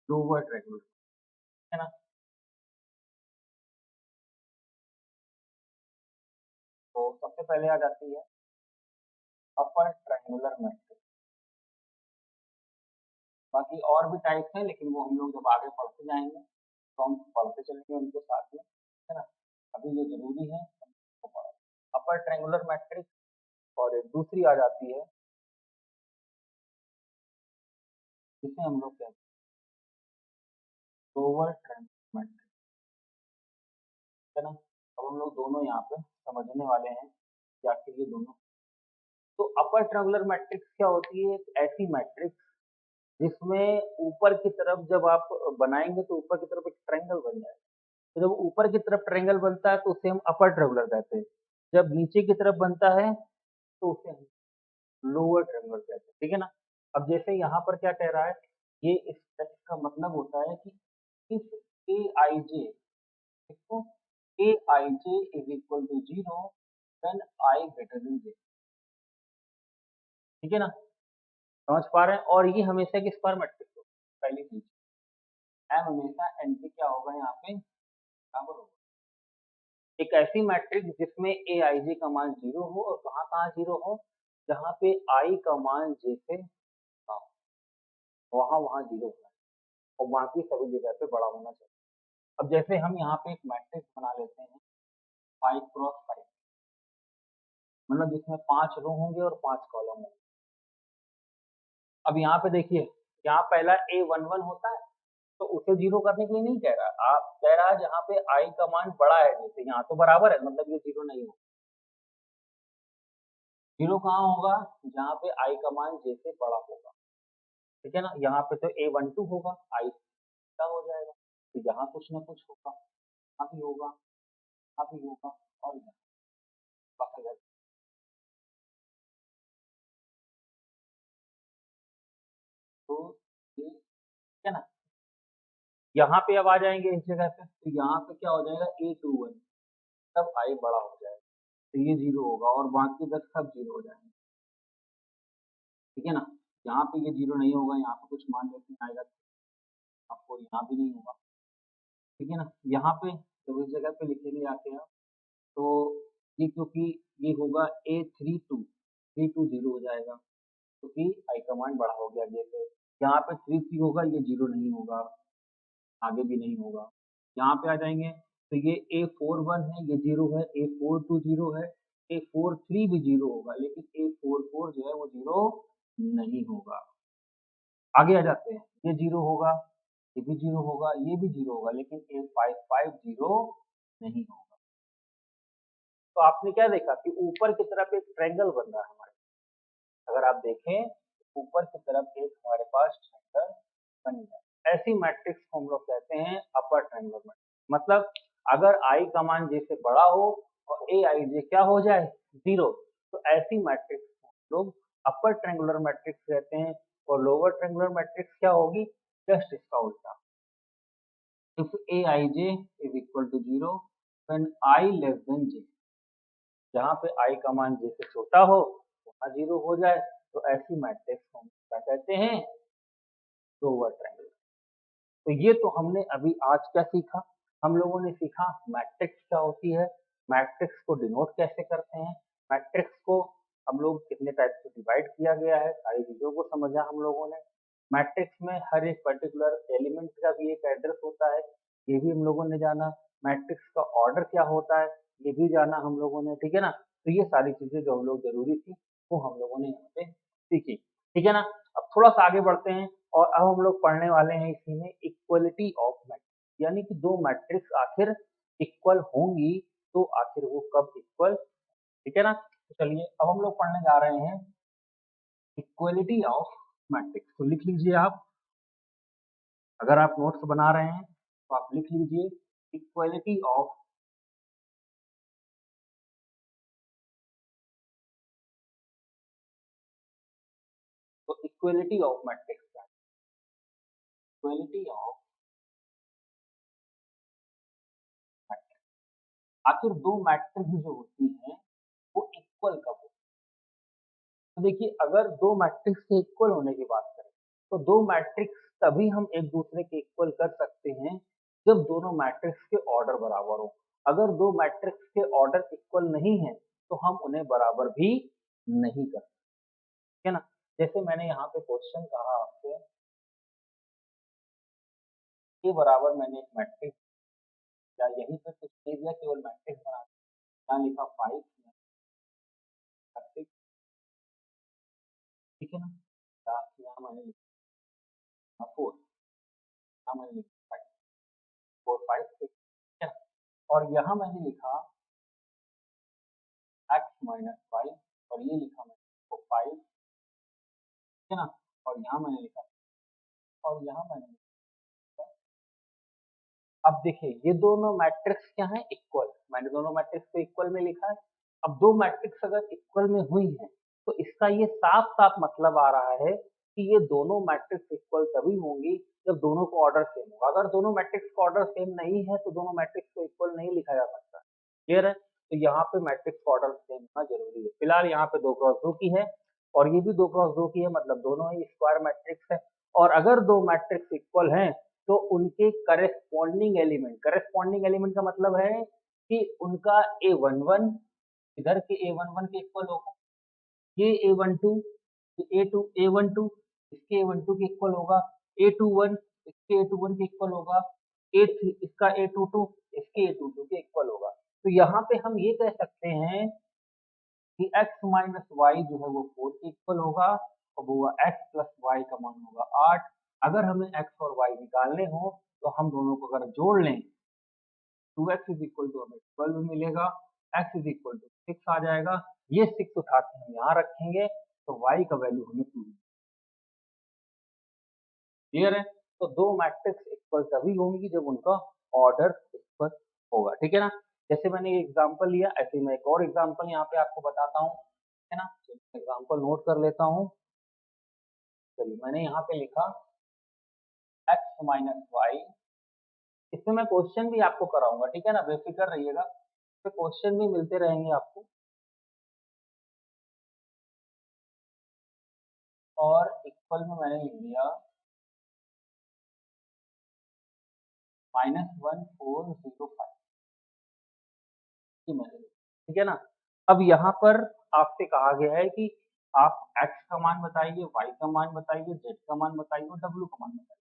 लोअर ट्रायंगुलर, है ना। तो सबसे पहले आ जाती है अपर ट्रायंगुलर मैट्रिक्स। बाकी और भी टाइप्स हैं लेकिन वो हम लोग जब आगे पढ़ते जाएंगे तो हम पढ़ते चलेंगे उनको साथ में, है ना। अभी जो जरूरी है हमको पढ़ा अपर ट्रायंगुलर मैट्रिक्स, और एक दूसरी आ जाती है जिसे हम लोग कहते हैं लोअर ट्रायंगुलर मैट्रिक्स, है ना। अब हम लोग दोनों यहाँ पे समझने वाले हैं कि आखिर ये दोनों। तो अपर ट्रायंगुलर मैट्रिक्स क्या होती है, एक ऐसी मैट्रिक्स जिसमें ऊपर की तरफ जब आप बनाएंगे तो ऊपर की तरफ एक ट्रायंगल बन जाएगा। तो जब ऊपर की तरफ ट्रायंगल बनता है तो उसे हम अपर ट्रायंगुलर कहते हैं, जब नीचे की तरफ बनता है तो उसे हम लोअर ट्रायंगुलर कहते हैं। ठीक है ना, अब जैसे यहाँ पर क्या कह रहा है ये इस टेक्स्ट का मतलब होता है कि इफ ए आई जे, देखो A I J is equal to zero when I greater than J. ठीक है ना, समझ पा रहे हैं। और ये हमेशा किस पर मैट्रिक्स होगा, पहली चीज एम हमेशा एन के क्या होगा यहाँ पे बराबर होगा। एक ऐसी मैट्रिक्स जिसमें ए आई जे का मान जीरो हो, और कहाँ कहाँ जीरो हो, जहाँ पे आई का मान जे से कम हो, वहाँ वहाँ जीरो होना चाहिए और बाकी सभी जगह पे बड़ा होना चाहिए। अब जैसे हम यहाँ पे एक मैट्रिक्स बना लेते हैं 5x5, मतलब जिसमें 5 रो होंगे और 5 कॉलम होंगे। अब यहाँ पे देखिए, यहाँ पहला A11 होता है, तो उसे जीरो करने के लिए नहीं कह रहा, आप कह रहा है जहाँ पे आई का मान बड़ा है, जैसे यहाँ तो बराबर है, मतलब ये जीरो नहीं होगा। जीरो कहाँ होगा, जहाँ पे आई का मान जे से बड़ा होगा। ठीक है ना, यहाँ पे तो A12 होगा, आई क्या हो जाएगा, तो यहाँ कुछ ना कुछ होगा, यहाँ भी होगा, यहाँ भी होगा, और यहाँ बाकी। तो ये ठीक है ना, यहाँ पे अब आ जाएंगे इस जगह पे, तो यहाँ पे क्या हो जाएगा A21, तब आई बड़ा हो जाएगा, तो ये जीरो होगा और बाकी 10 सब जीरो हो जाएंगे। ठीक है ना, यहाँ पे ये जीरो नहीं होगा, यहाँ पे कुछ मान लेते हैं आएगा, आपको यहाँ भी नहीं होगा। ठीक है ना, यहाँ पे जब इस जगह पे लिखेंगे आके आप, तो ये क्योंकि ये होगा A32 जीरो हो जाएगा, क्योंकि आई कमांड बड़ा हो गया जैसे। यहाँ पे 33 होगा, ये जीरो नहीं होगा, आगे भी नहीं होगा। यहाँ पे आ जाएंगे तो ये A41 है, ये जीरो है, A42 जीरो है, A43 भी जीरो होगा, लेकिन A44 जो है वो जीरो नहीं होगा। आगे आ जाते हैं, ये जीरो होगा, ये भी जीरो होगा, ये भी जीरो होगा, लेकिन A55 जीरो नहीं होगा। तो आपने क्या देखा कि ऊपर की तरफ एक ट्रायंगल बन रहा है हमारे, अगर आप देखें ऊपर की तरफ एक हमारे पास ट्रायंगल बन गया। ऐसी मैट्रिक्स को हम लोग कहते हैं अपर ट्रायंगुलर मैट्रिक्स। मतलब अगर आई का मान जे से बड़ा हो और ए आई जे क्या हो जाए जीरो, तो ऐसी मैट्रिक्स को हम लोग अपर ट्रायंगुलर मैट्रिक्स कहते हैं। और लोअर ट्रायंगुलर मैट्रिक्स क्या होगी, जस्ट इसका उल्टा। If A I J is equal to zero when I less than J, जहाँ पे आई का मान जे से छोटा हो वहाँ जीरो हो जाए, तो ऐसी मैट्रिक्स को हम क्या कहते हैं, लोअर ट्रायंगुलर। तो ये तो हमने अभी आज क्या सीखा, हम लोगों ने सीखा मैट्रिक्स क्या होती है, मैट्रिक्स को डिनोट कैसे करते हैं, मैट्रिक्स को हम लोग कितने टाइप से डिवाइड किया गया है, सारी चीजों को समझा हम लोगों ने। मैट्रिक्स में हर एक पर्टिकुलर एलिमेंट का भी एक एड्रेस होता है, ये भी हम लोगों ने जाना। मैट्रिक्स का ऑर्डर क्या होता है, ये भी जाना हम लोगों ने। ठीक है ना, तो ये सारी चीजें जो हम लोग जरूरी थी वो हम लोगों ने यहाँ पे सीखी। ठीक है ना, अब थोड़ा सा आगे बढ़ते हैं और अब हम लोग पढ़ने वाले हैं इसी में इक्वलिटी ऑफ मैट्रिक्स, यानी कि दो मैट्रिक्स आखिर इक्वल होंगी तो आखिर वो कब इक्वल। ठीक है ना, तो चलिए अब हम लोग पढ़ने जा रहे हैं इक्वलिटी ऑफ मैट्रिक्स। तो लिख लीजिए आप, अगर आप नोट्स बना रहे हैं तो आप लिख लीजिए इक्वलिटी ऑफ, तो इक्वलिटी ऑफ मैट्रिक्स क्या है, इक्वलिटी ऑफ मैट्रिक्स, आखिर दो मैट्रिक्स जो होती हैं वो इक्वल कब होती है। तो देखिए अगर दो मैट्रिक्स के इक्वल होने की बात करें, तो दो मैट्रिक्स तभी हम एक दूसरे के इक्वल कर सकते हैं जब दोनों मैट्रिक्स के ऑर्डर बराबर हो। अगर दो मैट्रिक्स के ऑर्डर इक्वल नहीं है तो हम उन्हें बराबर भी नहीं कर सकते। ठीक है ना, जैसे मैंने यहाँ पे क्वेश्चन कहा आपसे, ये बराबर मैंने एक मैट्रिक्स या यहीं पे कुछ दे दिया, केवल मैट्रिक्स बना दिया। यहाँ लिखा 5, ठीक है ना, यहाँ मैंने लिखा 4, यहाँ मैंने लिखा 5, 4 5 6, ठीक है ना, और यहाँ मैंने लिखा x माइनस 5, और ये लिखा मैंने 5, ठीक है ना, और यहाँ मैंने लिखा, और यहाँ मैंने लिखा। अब देखिए ये दोनों मैट्रिक्स क्या है, इक्वल। मैंने दोनों मैट्रिक्स को इक्वल में लिखा है। अब दो मैट्रिक्स अगर इक्वल में हुई हैं तो इसका ये साफ साफ मतलब आ रहा है कि ये दोनों मैट्रिक्स इक्वल तभी होंगी जब दोनों को ऑर्डर सेम होगा। अगर दोनों मैट्रिक्स का ऑर्डर सेम नहीं है तो दोनों मैट्रिक्स को इक्वल नहीं लिखा जा सकता। क्लियर है? तो यहाँ पे मैट्रिक्स का ऑर्डर सेम होना जरूरी है। फिलहाल यहाँ पे 2 क्रॉस 2 की है और ये भी 2 क्रॉस 2 की है, मतलब दोनों ही स्क्वायर मैट्रिक्स है। और अगर दो मैट्रिक्स इक्वल हैं तो उनके करेस्पॉन्डिंग एलिमेंट का मतलब है कि उनका A11 इधर के A11 के इक्वल होगा, ये A12 A12 इसके A12 के इक्वल होगा, A21 इसके A21 के इक्वल होगा, A3 इसका A22 इसके A22 के इक्वल होगा। तो यहाँ पे हम ये कह सकते हैं कि x माइनस वाई जो है वो 4 के इक्वल होगा और वो x प्लस वाई का मान होगा 8। अगर हमें x और y निकालने हो तो हम दोनों को अगर जोड़ लें 2x इज इक्वल टू हमें 12 मिलेगा, x इज इक्वल टू 6 आ जाएगा। ये 6 उठा के हम यहाँ रखेंगे तो y का वैल्यू हमें 2। क्लियर है? तो दो मैट्रिक्स इक्वल तभी होंगी जब उनका ऑर्डर इक्वल होगा। ठीक है ना? जैसे मैंने एग्जांपल लिया ऐसे मैं एक और एग्जांपल यहाँ पे आपको बताता हूँ, है ना? एग्जांपल नोट कर लेता हूँ। चलिए मैंने यहाँ पे लिखा x माइनस वाई। इसमें मैं क्वेश्चन भी आपको कराऊंगा, ठीक है ना? बेफिक्र रहिएगा, तो क्वेश्चन भी मिलते रहेंगे आपको। और इक्वल में मैंने लिख दिया -1405। ठीक है ना? अब यहाँ पर आपसे कहा गया है कि आप x का मान बताइए, y का मान बताइए, z का मान बताइए और w का मान बताइए।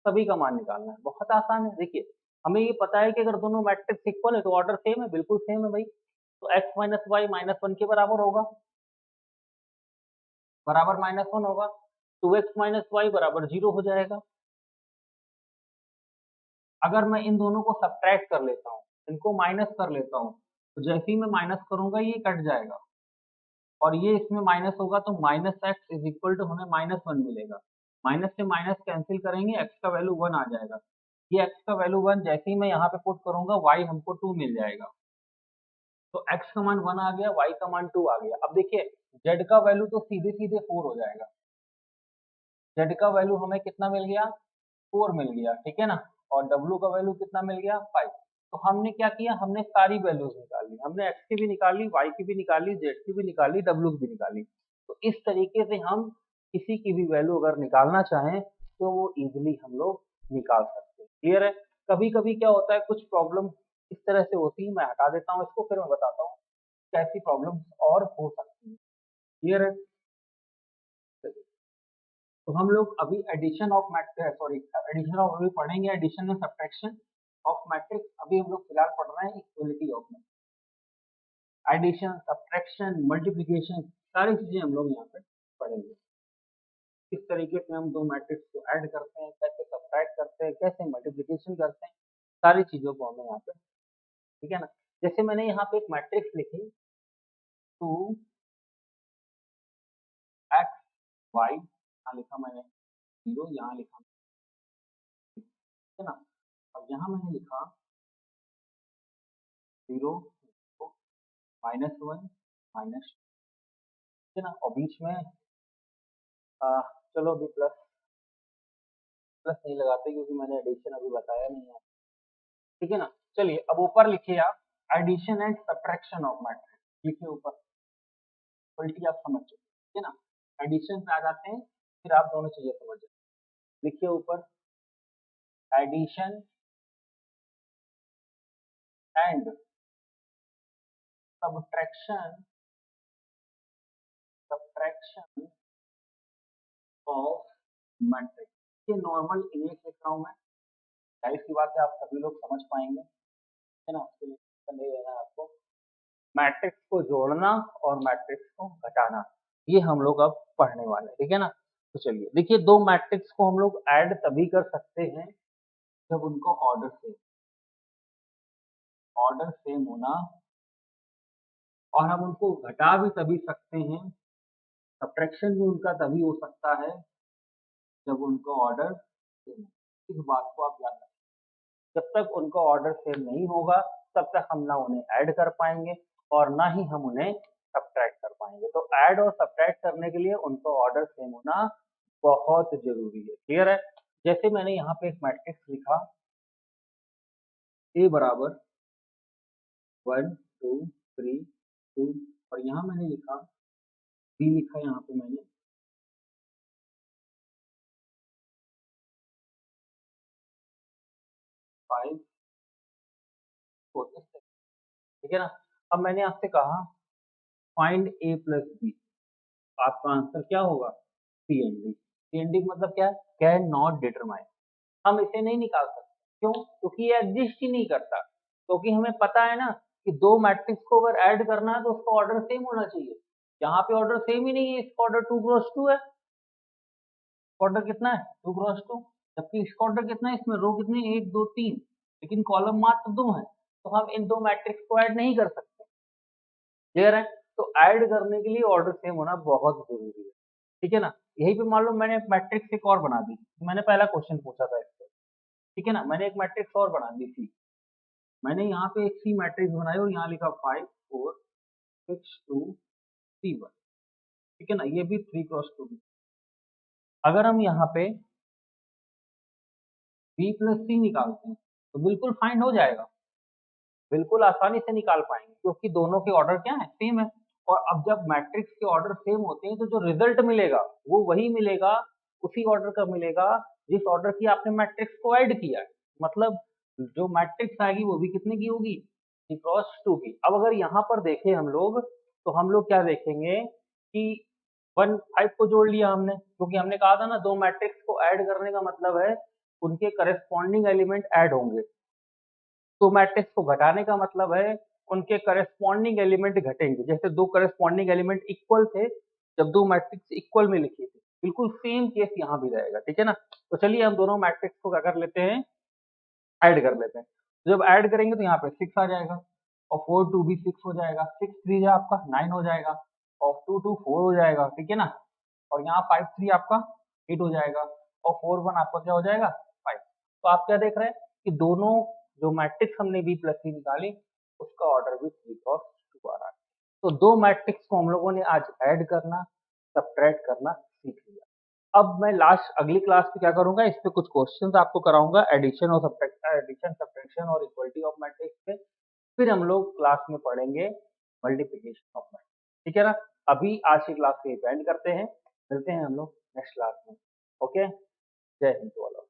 सभी का मान निकालना है। बहुत आसान है। देखिए हमें ये पता है कि अगर दोनों मैट्रिक्स इक्वल है तो ऑर्डर सेम है, बिल्कुल सेम है भाई। तो x माइनस वाई -1 के बराबर होगा, बराबर -1 होगा। 2x माइनस वाई बराबर 0 हो जाएगा। अगर मैं इन दोनों को सब्ट्रैक्ट कर लेता हूँ, इनको माइनस कर लेता हूँ, तो जैसे ही मैं माइनस करूंगा ये कट जाएगा और ये इसमें माइनस होगा तो minus x is equal to हमें -1 मिलेगा। माइनस से माइनस कैंसिल करेंगे, एक्स का वैल्यू 1 आ जाएगा। ये एक्स का वैल्यू 1 जैसे ही मैं यहाँ पे पुट करूंगा वाई हमको 2 मिल जाएगा। तो एक्स का मान 1 आ गया, वाई का मान 2 आ गया। अब देखिए जेड का वैल्यू तो सीधे सीधे 4 हो जाएगा। जेड का वैल्यू हमें कितना मिल गया? 4 मिल गया, ठीक है ना? और डब्ल्यू का वैल्यू कितना मिल गया? 5। तो हमने क्या किया, हमने सारी वैल्यूज निकाल ली। हमने एक्स की भी निकाल ली, वाई की भी निकाल ली, जेड की भी निकाल ली, डब्ल्यू की भी निकाल ली। तो इस तरीके से हम किसी की भी वैल्यू अगर निकालना चाहें तो वो इजिली हम लोग निकाल सकते हैं। क्लियर है? कभी कभी क्या होता है, कुछ प्रॉब्लम इस तरह से होती है, मैं हटा देता हूँ इसको, फिर मैं बताता हूँ कैसी प्रॉब्लम और हो सकती है। क्लियर है? तो हम लोग अभी addition of matrix, sorry addition of अभी पढ़ेंगे, addition and subtraction of matrix. अभी हम लोग फिलहाल पढ़ रहे हैं equality of matrix. Addition, subtraction, multiplication सारी चीजें हम लोग यहाँ पे पढ़ेंगे। किस तरीके से हम दो मैट्रिक्स को ऐड करते हैं, कैसे सब्ट्रैक्ट करते हैं, कैसे मल्टीप्लिकेशन करते हैं, सारी चीजों को हमें यहाँ पे, ठीक है ना? जैसे मैंने यहाँ पे एक मैट्रिक्स लिखी 2x y, यहाँ लिखा मैंने 0, यहाँ लिखा, ठीक है ना? और यहाँ मैंने लिखा 0 -1 माइनस, ठीक है ना? और बीच में चलो अभी प्लस प्लस नहीं लगाते क्योंकि मैंने एडिशन अभी बताया नहीं है, ठीक है ना? चलिए अब ऊपर लिखिए आप addition and subtraction of matrix, लिखिए ऊपर। क्वालिटी आप समझ चुके, ठीक है ना? एडिशन पे आ जाते हैं, फिर आप दोनों चीजें समझ जाए। लिखिए ऊपर addition and subtraction subtraction of matrix. ये नॉर्मल इंग्लिश लिख रहा हूँ मैं, जाहिर सी बात है आप सभी लोग समझ पाएंगे, है ना? उसके लिए नहीं लेना है आपको। मैट्रिक्स को जोड़ना और मैट्रिक्स को घटाना, ये हम लोग अब पढ़ने वाले हैं, ठीक है ना? तो चलिए देखिए, दो मैट्रिक्स को हम लोग ऐड तभी कर सकते हैं जब उनको ऑर्डर सेम होना, और हम उनको घटा भी तभी सकते हैं, सब्ट्रैक्शन भी उनका तभी हो सकता है जब उनका ऑर्डर सेम हो। इस बात को आप याद रखें। जब तक उनका ऑर्डर सेम नहीं होगा तब तक हम ना उन्हें ऐड कर पाएंगे और ना ही हम उन्हें सब्ट्रैक्ट कर पाएंगे। तो ऐड और सब्ट्रैक्ट करने के लिए उनका ऑर्डर सेम होना बहुत जरूरी है। क्लियर है? जैसे मैंने यहाँ पे एक मैट्रिक्स लिखा ए बराबर 1 2 3 2 और यहाँ मैंने लिखा बी लिखा यहाँ पे मैंने 5 4 ठीक है ना। अब मैंने आपसे कहा फाइंड ए प्लस बी, आपका आंसर क्या होगा? C and D. C and D मतलब क्या है? Can not determine. हम इसे नहीं निकाल सकते। क्यों? क्योंकि ये एग्जिस्ट ही नहीं करता। क्योंकि हमें पता है ना कि दो मैट्रिक्स को अगर ऐड करना है तो उसका ऑर्डर सेम होना चाहिए। यहाँ पे ऑर्डर सेम ही नहीं है, इसका ऑर्डर 2 क्रॉस 2 है। ऑर्डर कितना है? 2 क्रॉस 2। जबकि इसका ऑर्डर कितना है? इसमें रो कितनी? 1 2 3, लेकिन कॉलम मात्र 2 है। तो हम इन दो मैट्रिक्स को ऐड नहीं कर सकते। क्लियर है? तो ऐड करने के लिए ऑर्डर सेम होना बहुत जरूरी है। ठीक है ना। यही पे मान लो मैंने एक मैट्रिक्स एक और बना दी। मैंने पहला क्वेश्चन पूछा था इससे, ठीक है ना। मैंने एक मैट्रिक्स और बना दी थी। मैंने यहाँ पे एक सी मैट्रिक्स बनाई और यहाँ लिखा 5 4 6 2 3 1। ठीक है ना। ये भी 3 क्रॉस 2। अगर हम यहाँ पे बी प्लस सी निकालते हैं तो बिल्कुल फाइंड हो जाएगा, बिल्कुल आसानी से निकाल पाएंगे, क्योंकि दोनों के ऑर्डर क्या है? सेम है। और अब जब मैट्रिक्स के ऑर्डर सेम होते हैं तो जो रिजल्ट मिलेगा वो वही मिलेगा, उसी ऑर्डर का मिलेगा जिस ऑर्डर की आपने मैट्रिक्स को ऐड किया है। मतलब जो मैट्रिक्स आएगी वो भी कितने की होगी? 3 क्रॉस 2 की। अब अगर यहाँ पर देखें हम लोग, तो हम लोग क्या देखेंगे कि 1 5 को जोड़ लिया हमने, क्योंकि हमने कहा था ना दो मैट्रिक्स को ऐड करने का मतलब है उनके करस्पॉन्डिंग एलिमेंट ऐड होंगे। तो मैट्रिक्स को घटाने का मतलब है उनके करस्पॉन्डिंग एलिमेंट घटेंगे। जैसे दो करस्पॉन्डिंग एलिमेंट इक्वल थे जब दो मैट्रिक्स इक्वल में लिखी थी, बिल्कुल सेम केस यहाँ भी रहेगा। ठीक है ना। तो चलिए हम दोनों मैट्रिक्स को क्या कर लेते हैं? ऐड कर लेते हैं। तो जब ऐड करेंगे तो यहाँ पे 6 आ जाएगा और 4 2 भी 6 हो जाएगा। 6 3 आपका 9 हो जाएगा और 2 2 4 हो जाएगा। ठीक है ना। और यहाँ 5 3 आपका 8 हो जाएगा और 4 1 आपका क्या हो जाएगा? 5। तो आप क्या देख रहे हैं कि दोनों जो मैट्रिक्स हमने बी प्लस सी निकाली उसका ऑर्डर भी 3 क्रॉस 2 आ रहा है। तो दो मैट्रिक्स को हम लोगों ने आज ऐड करना सब्ट्रैक्ट करना सीख लिया। अब मैं लास्ट अगली क्लास में क्या करूंगा, इस पे कुछ क्वेश्चंस आपको कराऊंगा एडिशन और एडिशन सब्ट्रैक्शन और इक्वलिटी ऑफ मैट्रिक्स पे। फिर हम लोग क्लास में पढ़ेंगे मल्टीप्लिकेशन ऑफ मैट्रिक्स। ठीक है ना। अभी आज की क्लास को एंड करते हैं, मिलते हैं हम लोग नेक्स्ट क्लास में। ओके, जय हिंद वाला।